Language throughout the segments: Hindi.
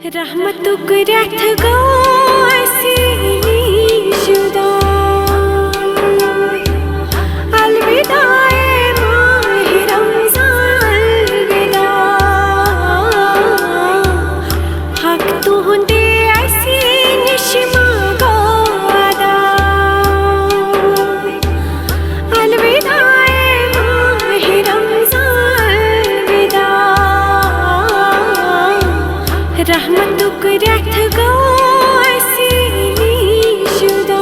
रहमतुक रथ गासी शुदा अलविदा माह रमज़ान अलविदा हक तुहंदे ऐसी निशमा गादा अलविदा माह रमज़ान अलविदा रहमतुक रथ गासी शुदा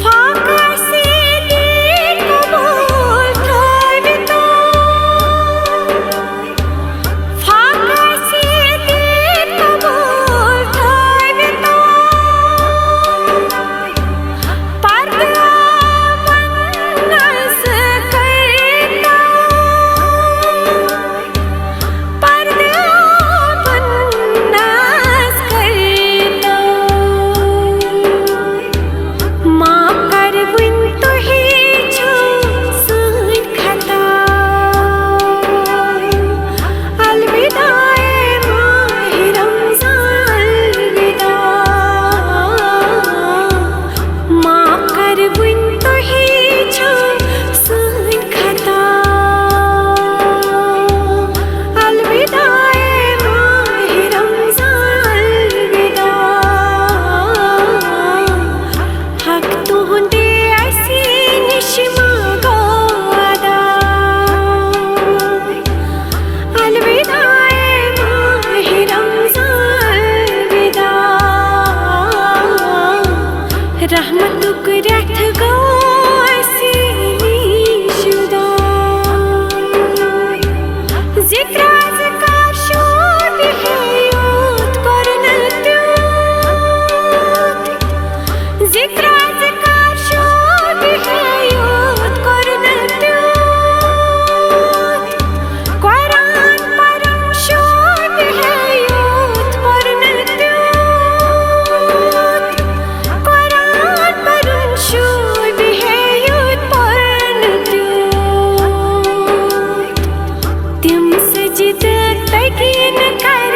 फाकसी दीन कबूल थाविता फाकसी दीन कबूल थाविता पर्दा मनस करता रहमतुक रथ गासी शुदा जिक्र अज़कार शोद है यूत करनत्यूत जिक्र अज़कार शोद है यूत करनत्यूत कुरान परम शोद है यूत करनत्यूत तिम सजद तकीन कर